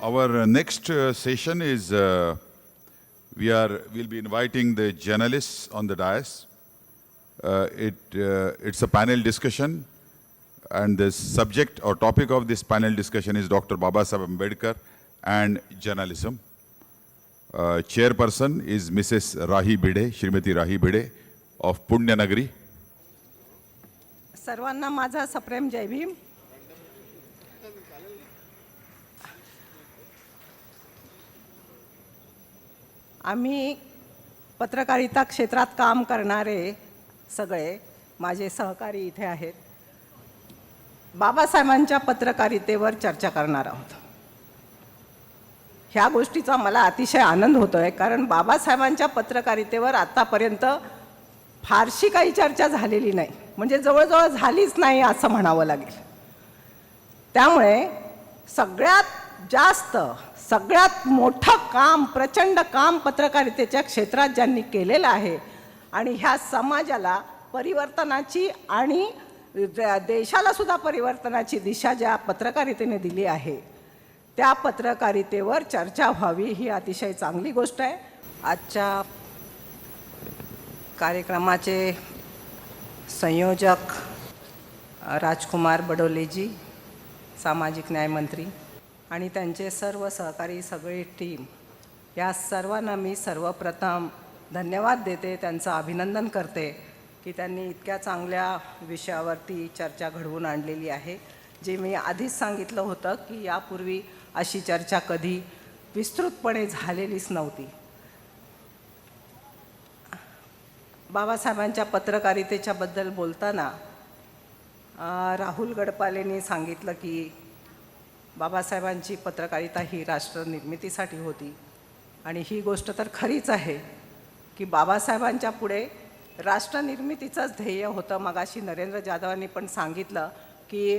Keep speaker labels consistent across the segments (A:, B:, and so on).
A: Our next session is we'll be inviting the journalists on the dais. It's a panel discussion, and the subject or topic of this panel discussion is Dr. Babasaheb Ambedkar and journalism. Chairperson is Mrs. Rahi Bhide, Shrimati Rahi Bhide of Punyanagari.
B: सर्वांना माझा सप्रेम जय भीम. आम्ही पत्रकारिता क्षेत्रात काम करणारे सगळे माझे सहकारी इथे आहेत. बाबासाहेबांच्या पत्रकारितेवर चर्चा करणार आहोत. ह्या गोष्टीचा मला अतिशय आनंद होतोय, कारण बाबासाहेबांच्या पत्रकारितेवर आतापर्यंत फारशी काही चर्चा झालेली नाही, म्हणजे जवळजवळ झालीच नाही असं म्हणावं लागेल. त्यामुळे सगळ्यात मोठं काम, प्रचंड काम पत्रकारितेच्या क्षेत्रात ज्यांनी केलेलं आहे आणि ह्या समाजाला परिवर्तनाची आणि देशाला सुद्धा परिवर्तनाची दिशा ज्या पत्रकारितेने दिली आहे, त्या पत्रकारितेवर चर्चा व्हावी ही अतिशय चांगली गोष्ट आहे. आजच्या कार्यक्रमाचे संयोजक राजकुमार बडोलेजी, सामाजिक न्याय मंत्री, आणि त्यांचे सर्व सहकारी, सगळी टीम, या सर्वांना मी सर्वप्रथम धन्यवाद देते, त्यांचं अभिनंदन करते की त्यांनी इतक्या चांगल्या विषयावरती चर्चा घडवून आणलेली आहे. जे मी आधीच सांगितलं होतं की यापूर्वी अशी चर्चा कधी विस्तृतपणे झालेलीच नव्हती. बाबासाहेबांच्या पत्रकारितेच्या बद्दल बोलताना राहुल गडपालेंनी सांगितलं की बाबासाहेबांची पत्रकारिता ही राष्ट्रनिर्मितीसाठी होती, आणि ही गोष्ट तर खरीच आहे की बाबासाहेबांच्या पुढे राष्ट्रनिर्मितीचंच ध्येय होतं. मगाशी नरेंद्र जाधवांनी पण सांगितलं की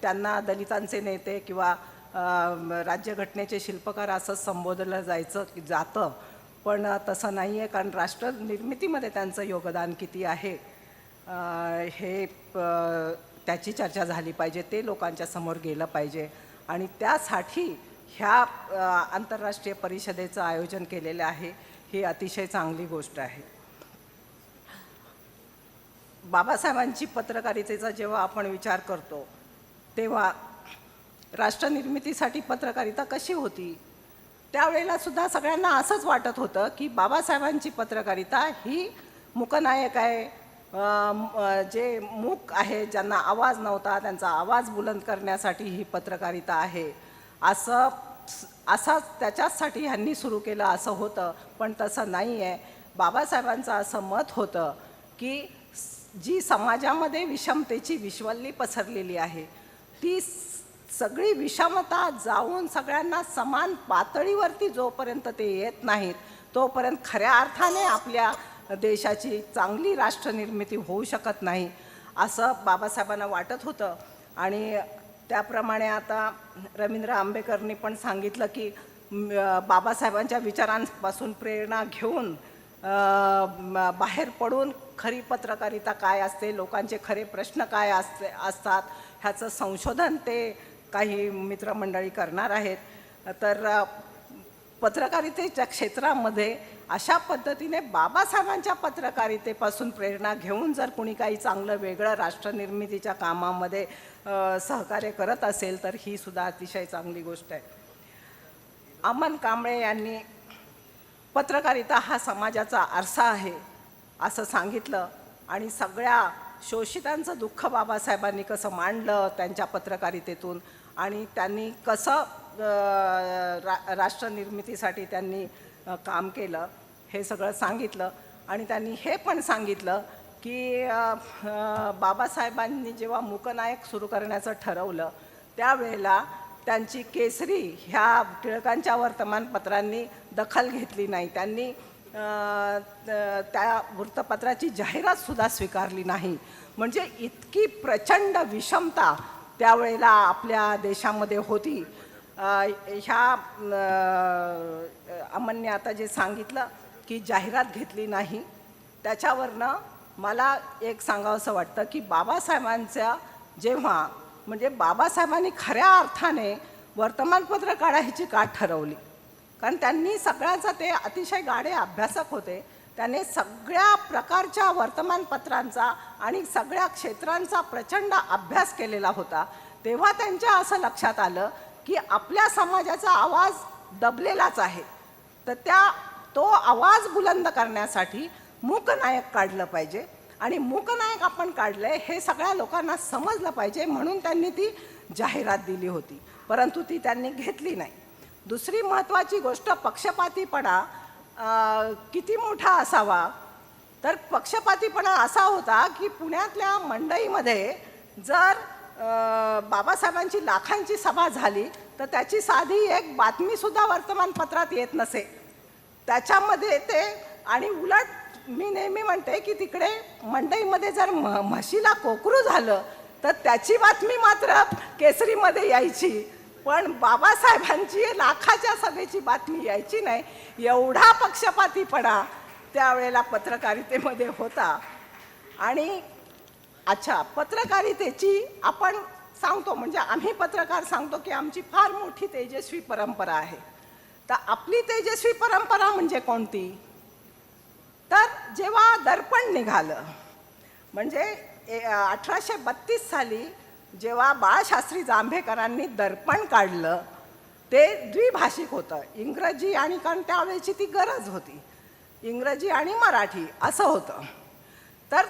B: त्यांना दलितांचे नेते किंवा राज्यघटनेचे शिल्पकार असं संबोधलं जातं, पण तसं नाही आहे, कारण राष्ट्रनिर्मितीमध्ये त्यांचं योगदान किती आहे हे त्याची चर्चा झाली पाहिजे, ते लोकांच्या समोर गेलं पाहिजे, आणि त्यासाठी ह्या आंतरराष्ट्रीय परिषदेचं आयोजन केलेलं आहे. ही अतिशय चांगली गोष्ट आहे. बाबासाहेबांची पत्रकारितेचा जेव्हा आपण विचार करतो तेव्हा राष्ट्रनिर्मितीसाठी पत्रकारिता कशी होती, त्यावेळेला सुद्धा सगळ्यांना असंच वाटत होतं की बाबासाहेबांची पत्रकारिता ही मूकनायक आहे, जे मूक आहे, ज्यांना आवाज नव्हता, त्यांचा आवाज बुलंद करण्यासाठी ही पत्रकारिता आहे, असं त्याच्यासाठी ह्यांनी सुरू केलं असं होतं. पण तसं नाही आहे. बाबासाहेबांचं असं मत होतं की जी समाजामध्ये विषमतेची विश्वल्ली पसरलेली आहे, ती सगळी विषमता जाऊन सगळ्यांना समान पातळीवरती जोपर्यंत ते येत नाहीत, तोपर्यंत खऱ्या अर्थाने आपल्या देशाची चांगली राष्ट्रनिर्मिती होऊ शकत नाही, असं बाबासाहेबांना वाटत होतं. आणि त्याप्रमाणे आता रवींद्र आंबेकरनी पण सांगितलं की बाबासाहेबांच्या विचारांपासून प्रेरणा घेऊन बाहेर पडून खरी पत्रकारिता काय असते, लोकांचे खरे प्रश्न काय असतात ह्याचं संशोधन ते काही मित्रमंडळी करणार आहेत. तर पत्रकारितेच्या क्षेत्रामध्ये अशा पद्धतीने बाबासाहेबांच्या पत्रकारितेपासून प्रेरणा घेऊन जर कुणी काही चांगलं वेगळं राष्ट्रनिर्मितीच्या कामामध्ये सहकार्य करत असेल तर ही सुद्धा अतिशय चांगली गोष्ट आहे. अमन कांबळे यांनी पत्रकारिता हा समाजाचा आरसा आहे असं सांगितलं, आणि सगळ्या शोषितांचं दुःख बाबासाहेबांनी कसं मांडलं त्यांच्या पत्रकारितेतून, आणि त्यांनी कसं राष्ट्रनिर्मितीसाठी त्यांनी काम केलं हे सगळं सांगितलं. आणि त्यांनी हे पण सांगितलं की बाबासाहेबांनी जेव्हा मूकनायक सुरू करण्याचं ठरवलं त्यावेळेला त्यांची केसरी ह्या टिळकांच्या वर्तमानपत्रांनी दखल घेतली नाही. त्यांनी त्या वृत्तपत्राची जाहिरातसुद्धा स्वीकारली नाही. म्हणजे इतकी प्रचंड विषमता त्यावेळेला आपल्या देशामध्ये होती. ह्या अमनने आता जे सांगितलं की जाहिरात घेतली नाही, त्याच्यावरनं मला एक सांगावंसं वाटतं की बाबासाहेबांच्या जेव्हा म्हणजे बाबासाहेबांनी खऱ्या अर्थाने वर्तमानपत्र काढायची का ठरवली. कारण त्यांनी सगळ्याचा ते अतिशय गाढे अभ्यासक होते. त्याने सगळ्या प्रकारच्या वर्तमानपत्रांचा आणि सगळ्या क्षेत्रांचा प्रचंड अभ्यास केलेला होता. तेव्हा त्यांच्या असं लक्षात आलं की आपल्या समाजाचा आवाज दबलेलाच आहे, तर तो आवाज बुलंद करण्यासाठी मूकनायक काढलं पाहिजे. आणि मूकनायक आपण काढलंय हे सगळ्या लोकांना समजलं पाहिजे, म्हणून त्यांनी ती जाहिरात दिली होती. परंतु ती त्यांनी घेतली नाही. दुसरी महत्त्वाची गोष्ट, पक्षपातीपणा किती मोठा असावा. तर पक्षपातीपणा असा होता की पुण्यातल्या मंडईमध्ये जर बाबासाहेबांची लाखांची सभा झाली तर त्याची साधी एक बातमीसुद्धा वर्तमानपत्रात येत नसे. त्याच्यामध्ये ते, आणि उलट मी नेहमी म्हणते की तिकडे मंडईमध्ये जर म्हशीला कोकरू झालं तर त्याची बातमी मात्र केसरीमध्ये यायची, पण बाबासाहेबांची लाखाच्या सभेची बातमी यायची नाही. एवढा पक्षपातीपणा त्यावेळेला पत्रकारितेमध्ये होता. आणि अच्छा, पत्रकारितेची आपण सांगतो, म्हणजे आम्ही पत्रकार सांगतो की आमची फार मोठी तेजस्वी परंपरा आहे. तर आपली तेजस्वी परंपरा म्हणजे कोणती? तर जेव्हा दर्पण निघालं, म्हणजे 1832 साली जेव्हा बाळशास्त्री जांभेकरांनी दर्पण काढलं, ते द्विभाषिक होतं, इंग्रजी आणि, कारण त्यावेळेची ती गरज होती, इंग्रजी आणि मराठी असं होतं. तर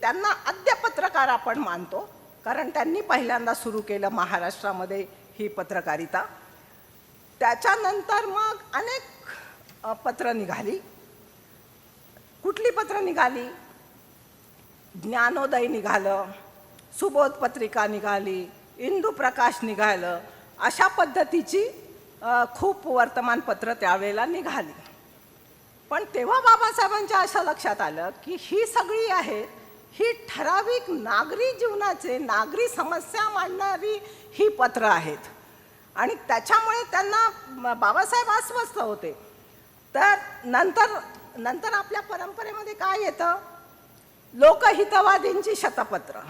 B: त्यांना आद्य पत्रकार आपण मानतो, कारण त्यांनी पहिल्यांदा सुरू केलं महाराष्ट्रामध्ये ही पत्रकारिता. त्याच्यानंतर मग अनेक पत्र निघाली. कुठली पत्र निघाली? ज्ञानोदय निघालं, सुबोध पत्रिका निघाली, इंदुप्रकाश निघालं. अशा पद्धतीची खूप वर्तमानपत्र त्यावेळेला निघाली. पण तेव्हा बाबासाहेबांच्या असं लक्षात आलं की ही सगळी आहेत, ही ठराविक नागरी जीवनाचे, नागरी समस्या मांडणारी ही पत्र आहेत. आणि त्याच्यामुळे त्यांना बाबासाहेब अस्वस्थ होते. तर नंतर आपल्या परंपरेमध्ये काय येतं? लोकहितवादींची शतपत्र,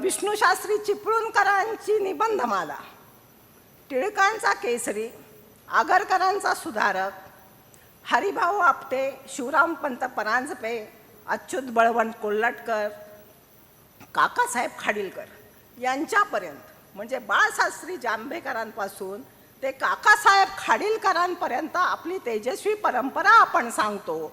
B: विष्णुशास्त्री चिपळूणकरांची निबंधमाला, टिळकांचा केसरी, आगरकरांचा सुधारक, हरिभाऊ आपटे, शिवरामपंत परांजपे, अच्युत बळवंत कोल्हटकर, काकासाहेब खाडीलकर यांच्यापर्यंत, म्हणजे बाळशास्त्री जांभेकरांपासून ते काकासाहेब खाडीलकरांपर्यंत आपली तेजस्वी परंपरा आपण सांगतो.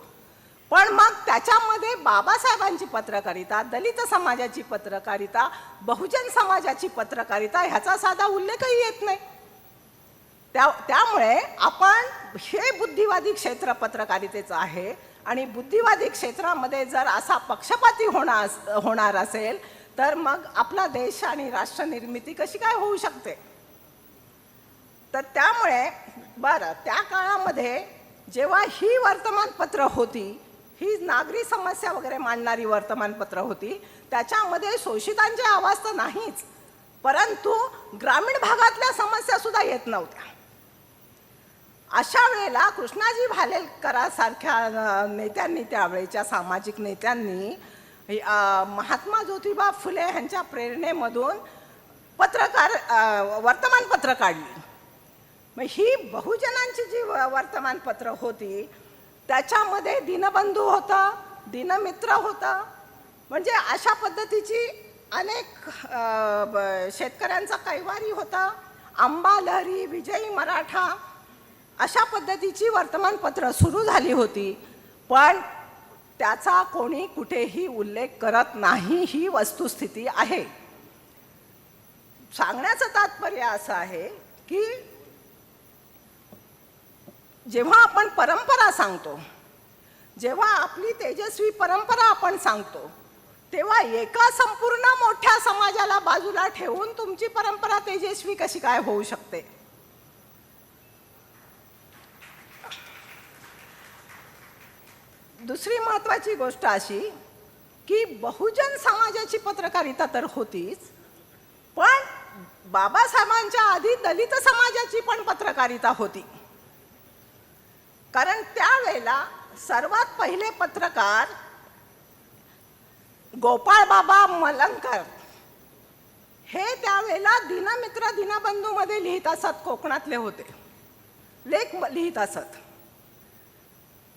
B: पण मग त्याच्यामध्ये बाबासाहेबांची पत्रकारिता, दलित समाजाची पत्रकारिता, बहुजन समाजाची पत्रकारिता ह्याचा साधा उल्लेखही येत नाही. त्यामुळे आपण, हे बुद्धिवादी क्षेत्र पत्रकारितेचं आहे, आणि बुद्धिवादी क्षेत्रामध्ये जर असा पक्षपाती होणार असेल तर मग आपला देश आणि राष्ट्रनिर्मिती कशी काय होऊ शकते? तर त्यामुळे त्या काळामध्ये जेव्हा ही वर्तमानपत्र होती, ही नागरी समस्या वगैरे मांडणारी वर्तमानपत्र होती, त्याच्यामध्ये शोषितांचे आवाज तर नाहीच, परंतु ग्रामीण भागातल्या समस्या सुद्धा येत नव्हत्या. अशा वेळेला कृष्णाजी भालेकरांसारख्या नेत्यांनी, त्यावेळेच्या सामाजिक नेत्यांनी महात्मा ज्योतिबा फुले यांच्या प्रेरणेमधून वर्तमानपत्र काढली. मग ही बहुजनांची जी वर्तमानपत्र होती त्याच्यामध्ये दिनबंधू होता, दिनमित्र होता, म्हणजे अशा पद्धतीची अनेक, शेतकऱ्यांचा कैवारी होता, आंबा लहरी, विजयी मराठा, अशा पद्धतीची वर्तमानपत्र सुरू झाली होती. पण त्याचा कोणी कुठेही उल्लेख करत नाही, ही वस्तुस्थिती आहे. सांगण्याचं तात्पर्य असं आहे की जेव्हा आपण परंपरा सांगतो, जेव्हा आपली तेजस्वी परंपरा आपण सांगतो, तेव्हा एका संपूर्ण मोठ्या समाजाला बाजूला ठेवून तुमची परंपरा तेजस्वी कशी काय होऊ शकते? दुसरी महत्त्वाची गोष्ट अशी की बहुजन समाजाची पत्रकारिता तर होतीच, पण बाबासाहेबांच्या आधी दलित समाजाची पण पत्रकारिता होती. कारण त्यावेळेला सर्वात पहिले पत्रकार गोपाळ बाबा मलंकर हे त्यावेळेला दिनमित्र दिनबंधूमध्ये लिहित असत, कोकणातले होते, लेख लिहित असत.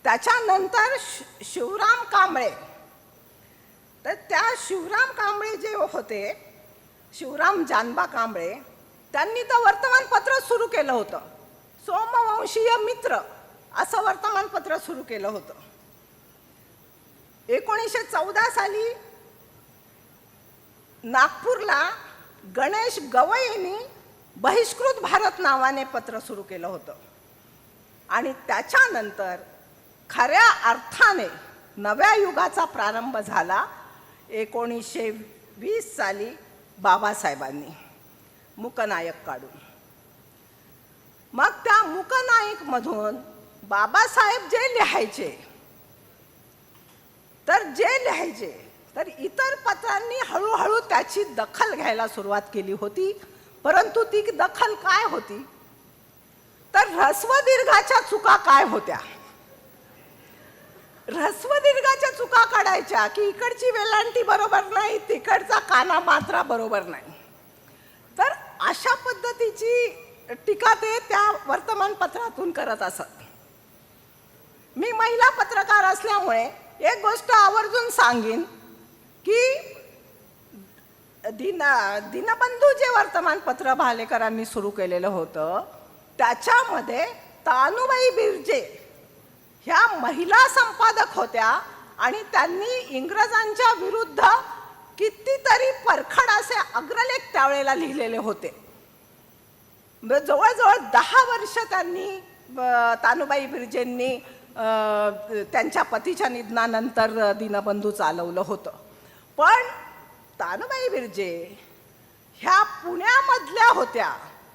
B: त्याच्यानंतर शिवराम कांबळे, तर त्या शिवराम कांबळे जे होते, शिवराम जानबा कांबळे, त्यांनी तर वर्तमानपत्र सुरू केलं होतं. सोमवंशीय मित्र असं वर्तमानपत्र सुरू केलं होतं. 1914 साली नागपूरला गणेश गवईंनी बहिष्कृत भारत नावाने पत्र सुरू केलं होतं. आणि त्याच्यानंतर खऱ्या अर्थाने नव्या युगाचा प्रारंभ झाला 1920 साली बाबासाहेबांनी मूकनायक काढून. मग त्या मूकनायकमधून बाबासाहेब जे लिहायचे तर इतर पत्रांनी हळूहळू त्याची दखल घ्यायला सुरुवात केली होती. परंतु ती दखल काय होती, तर ऱ्हस्व दीर्घाच्या चुका काय होत्या. ऱ्हस्व दीर्घाच्या चुका काढायच्या की इकडची वेलांटी बरोबर नाही, तिकडचा काना मात्रा बरोबर नाही. तर अशा पद्धतीची टीका ते त्या वर्तमानपत्रातून करत असत. मी महिला पत्रकार असल्यामुळे एक गोष्ट आवर्जून सांगेन की दिनबंधू जे वर्तमानपत्र भालेकरांनी सुरू केलेलं होतं, त्याच्यामध्ये तानुबाई बिर्जे ह्या महिला संपादक होत्या आणि त्यांनी इंग्रजांच्या विरुद्ध कितीतरी परखड असे अग्रलेख त्यावेळेला लिहिलेले होते. जवळजवळ 10 वर्ष त्यांनी तानुबाई बिर्जेंनी त्यांच्या पतीच्या निधनानंतर दिनबंधू चालवलं होतं. पण तानुबाई बिर्जे ह्या पुण्यामधल्या होत्या.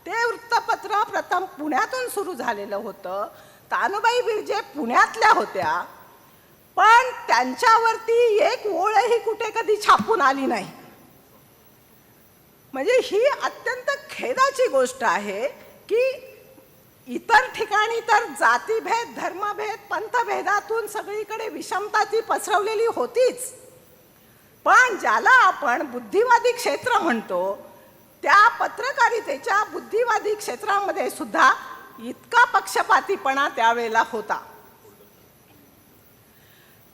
B: ते वृत्तपत्र प्रथम पुण्यातून सुरू झालेलं होतं. तानुबाई बिर्जे पुण्यातल्या होत्या, पण त्यांच्यावरती एक ओळही कुठे कधी छापून आली नाही. म्हणजे ही अत्यंत खेदाची गोष्ट आहे की इतर ठिकाणी तर जातीभेद, धर्मभेद, पंथभेदातून सगळीकडे विषमता ती पसरवलेली होतीच, पण ज्याला आपण बुद्धिवादी क्षेत्र म्हणतो त्या पत्रकारितेच्या बुद्धिवादी क्षेत्रामध्ये सुद्धा इतका पक्षपातीपणा त्यावेळेला होता.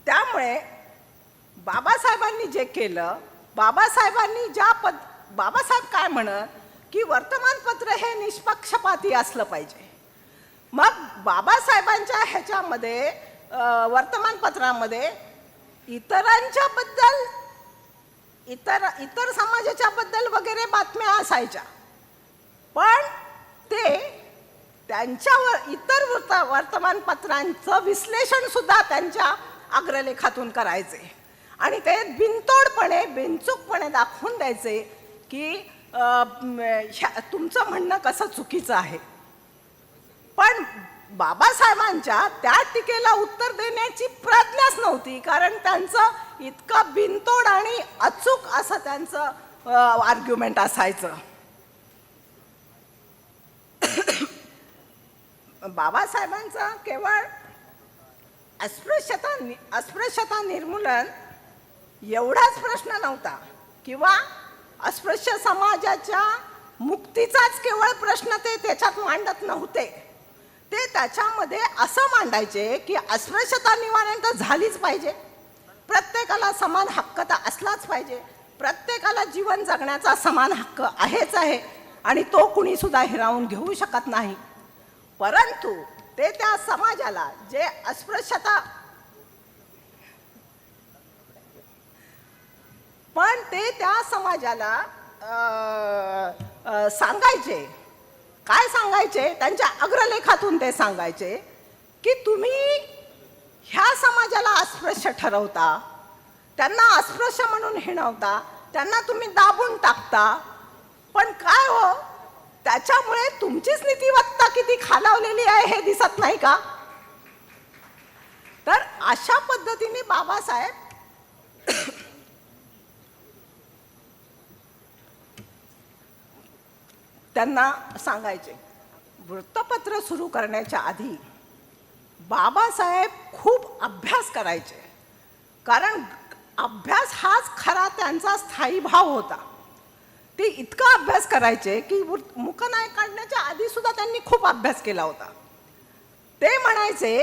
B: त्यामुळे बाबासाहेबांनी जे केलं, बाबासाहेब काय म्हणत की वर्तमानपत्र हे निष्पक्षपाती असलं पाहिजे. मग बाबासाहेबांच्या ह्याच्यामध्ये वर्तमानपत्रामध्ये इतरांच्या बद्दल, इतर समाजाच्या बद्दल वगैरे बातम्या असायच्या, पण ते त्यांच्यावर इतर वर्तमानपत्रांचं विश्लेषण सुद्धा त्यांच्या अग्रलेखातून करायचे आणि ते बिनतोडपणे, बिनचूकपणे दाखवून द्यायचे की तुमचं म्हणणं कसं चुकीचं आहे. पण बाबासाहेबांच्या त्या टीकेला उत्तर देण्याची प्रज्ञाच नव्हती, कारण त्यांचं इतकं बिनतोड आणि अचूक असं त्यांचं आर्ग्युमेंट असायचं. बाबासाहेबांचा केवळ अस्पृश्यता निर्मूलन एवढाच प्रश्न नव्हता किंवा अस्पृश्य समाजाच्या मुक्तीचाच केवळ प्रश्न ते त्याच्यात मांडत नव्हते. ते त्याच्यामध्ये असं मांडायचे की अस्पृश्यता निवारण तर झालीच पाहिजे, प्रत्येकाला समान हक्क तर असलाच पाहिजे, प्रत्येकाला जीवन जगण्याचा समान हक्क आहेच आहे आणि तो कुणी सुद्धा हिरावून घेऊ शकत नाही. परंतु ते त्या समाजाला जे अस्पृश्यता, पण ते त्या समाजाला सांगायचे, काय सांगायचे, त्यांच्या अग्रलेखातून ते सांगायचे की तुम्ही ह्या समाजाला अस्पृश्य ठरवता, त्यांना अस्पृश्य म्हणून हिणवता, त्यांना तुम्ही दाबून टाकता, पण काय हो, त्याच्यामुळे तुमचीच नीतिवत्ता किती खालावलेली आहे हे दिसत नाही का. तर अशा पद्धतीने बाबासाहेब त्यांना सांगायचे. वृत्तपत्र सुरू करण्याच्या आधी बाबासाहेब खूप अभ्यास करायचे, कारण अभ्यास हाच खरा त्यांचा स्थायी भाव होता. ते इतका अभ्यास करायचे की मुकनायक काढण्याच्या आधी सुद्धा त्यांनी खूप अभ्यास केला होता. ते म्हणायचे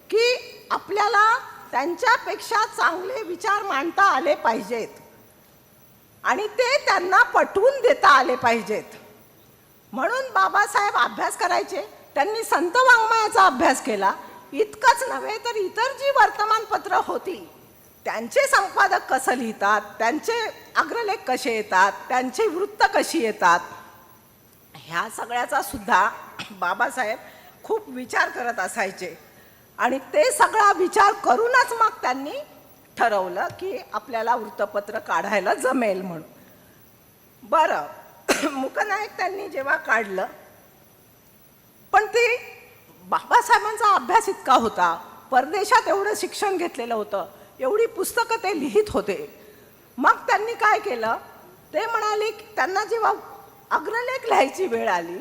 B: की आपल्याला त्यांच्यापेक्षा चांगले विचार मांडता आले पाहिजेत आणि ते त्यांना पटवून देता आले पाहिजेत. म्हणून बाबासाहेब अभ्यास करायचे. त्यांनी संत वाङ्मयाचा अभ्यास केला. इतकंच नव्हे तर इतर जी वर्तमानपत्र होती त्यांचे संपादक कसं लिहितात, त्यांचे अग्रलेख कसे येतात, त्यांची वृत्त कशी येतात, ह्या सगळ्याचा सुद्धा बाबासाहेब खूप विचार करत असायचे. आणि ते सगळा विचार करूनच मग त्यांनी ठरवलं की आपल्याला वृत्तपत्र काढायला जमेल म्हणून. बरं, मुकनायक त्यांनी जेव्हा काढलं, पण ते बाबासाहेबांचा अभ्यास इतका होता, परदेशात एवढं शिक्षण घेतलेलं होतं, एवढी पुस्तकं ते लिहित होते. मग त्यांनी काय केलं, ते म्हणाले की त्यांना जेव्हा अग्रलेख लिहायची वेळ आली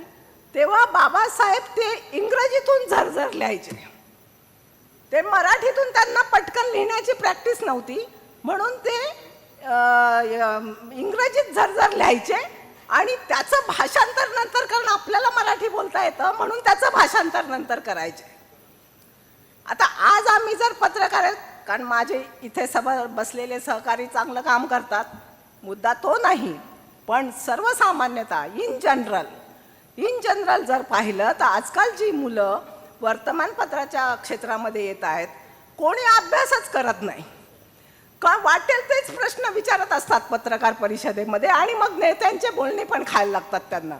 B: तेव्हा बाबासाहेब ते इंग्रजीतून झरझर लिहायचे. ते मराठीतून त्यांना पटकन लिहिण्याची प्रॅक्टिस नव्हती म्हणून ते इंग्रजीत झरझर लिहायचे आणि त्याचं भाषांतर नंतर, कारण आपल्याला मराठी बोलता येतं म्हणून त्याचं भाषांतर नंतर करायचे. आता आज आम्ही जर पत्रकार, कारण माझे इथे बसलेले सहकारी चांगलं काम करतात, मुद्दा तो नाही, पण सर्वसामान्यतः इन जनरल जर पाहिलं तर आजकालची मुलं वर्तमानपत्राच्या क्षेत्रामध्ये येत आहेत, कोणी अभ्यासच करत नाही. का वाटेल तेच प्रश्न विचारत असतात पत्रकार परिषदेमध्ये आणि मग नेत्यांचे बोलणे पण खायला लागतात त्यांना.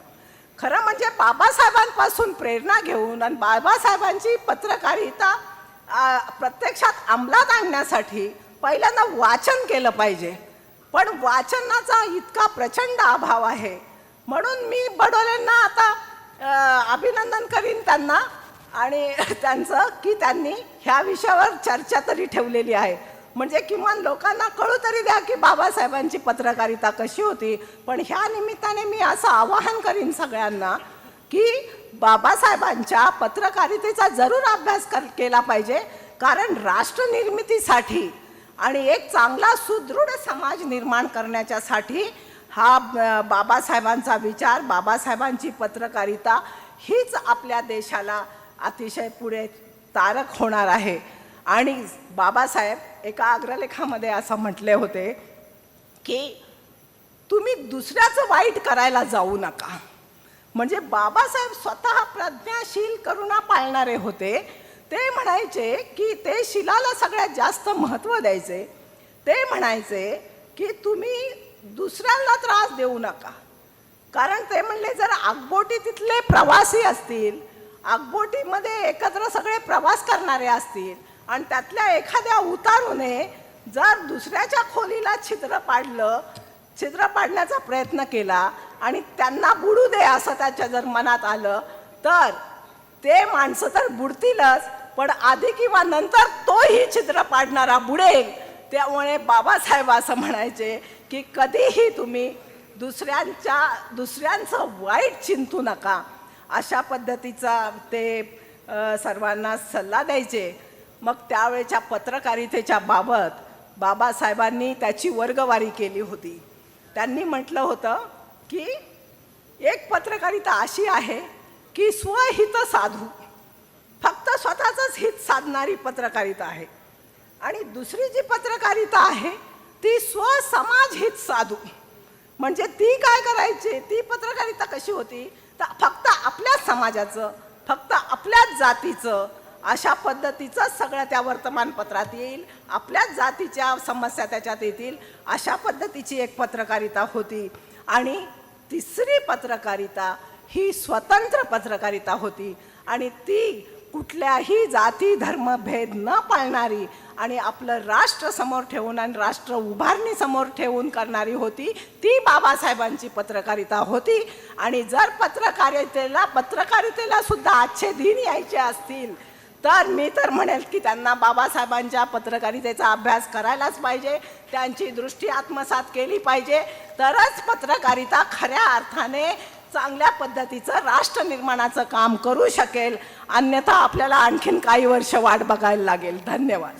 B: खरं म्हणजे बाबासाहेबांपासून प्रेरणा घेऊन आणि बाबासाहेबांची पत्रकारिता प्रत्यक्षात अंमलात आणण्यासाठी पहिल्यांदा वाचन केलं पाहिजे. पण वाचनाचा इतका प्रचंड अभाव आहे म्हणून मी बडोलेंना आता अभिनंदन करीन त्यांना आणि त्यांचं की त्यांनी ह्या विषयावर चर्चा तरी ठेवलेली आहे. म्हणजे किमान लोकांना कळू तरी द्या की बाबासाहेबांची पत्रकारिता कशी होती. पण ह्या निमित्ताने मी असं आवाहन करीन सगळ्यांना की बाबासाहेबांच्या पत्रकारितेचा जरूर अभ्यास केला पाहिजे, कारण राष्ट्रनिर्मितीसाठी आणि एक चांगला सुदृढ समाज निर्माण करण्याच्यासाठी हा बाबासाहेबांचा विचार, बाबासाहेबांची पत्रकारिता हीच आपल्या देशाला अतिशय पुढे तारक होणार आहे. आणि बाबासाहेब एका अग्रलेखामध्ये असं म्हटले होते की तुम्ही दुसऱ्याचं वाईट करायला जाऊ नका. म्हणजे बाबासाहेब स्वतः प्रज्ञाशील, करुणा पाळणारे होते. ते म्हणायचे की ते शिलाला सगळ्यात जास्त महत्त्व द्यायचे. ते म्हणायचे की तुम्ही दुसऱ्यांना त्रास देऊ नका, कारण ते म्हणले जर आगबोटी तिथले प्रवासी असतील, आगबोटीमध्ये एकत्र सगळे प्रवास करणारे असतील आणि त्यातल्या एखाद्या उतारूने जर दुसऱ्याच्या खोलीला छिद्र पाडण्याचा प्रयत्न केला आणि त्यांना बुडू दे असं त्याच्या जर मनात आलं तर ते माणसं तर बुडतीलच, पण आधी किंवा नंतर तोही छिद्र पाडणारा बुडेल. त्यामुळे बाबासाहेब असं म्हणायचे की कधीही तुम्ही दुसऱ्यांचं वाईट चिंतू नका. अशा पद्धतीचा ते सर्वांना सल्ला द्यायचे. मग त्यावेळेच्या पत्रकारितेच्या बाबत बाबासाहेबांनी त्याची वर्गवारी केली होती. त्यांनी म्हटलं होतं की एक पत्रकारिता अशी आहे की स्वहित साधू, फक्त स्वतःचंच हित साधणारी पत्रकारिता आहे. आणि दुसरी जी पत्रकारिता आहे ती स्वसमाज हित साधू. म्हणजे ती काय करायची, ती पत्रकारिता कशी होती तर फक्त आपल्याच समाजाचं, फक्त आपल्याच जातीचं, अशा पद्धतीचं सगळं त्या वर्तमानपत्रात येईल, आपल्याच जातीच्या समस्या त्याच्यात येतील, अशा पद्धतीची एक पत्रकारिता होती. आणि तिसरी पत्रकारिता ही स्वतंत्र पत्रकारिता होती आणि ती कुठल्याही जाती धर्मभेद न पाळणारी आणि आपलं राष्ट्र समोर ठेवून आणि राष्ट्र उभारणी समोर ठेवून करणारी होती. ती बाबासाहेबांची पत्रकारिता होती. आणि जर पत्रकारितेला सुद्धा आजचे दिन यायचे असतील तर मी तर म्हणेल की त्यांना बाबासाहेबांच्या पत्रकारितेचा अभ्यास करायलाच पाहिजे, त्यांची दृष्टी आत्मसात केली पाहिजे, तरच पत्रकारिता खऱ्या अर्थाने चांगल्या पद्धतीचं राष्ट्र निर्माणाचं काम करू शकेल. अन्यथा आपल्याला आणखीन काही वर्ष वाट बघायला लागेल. धन्यवाद.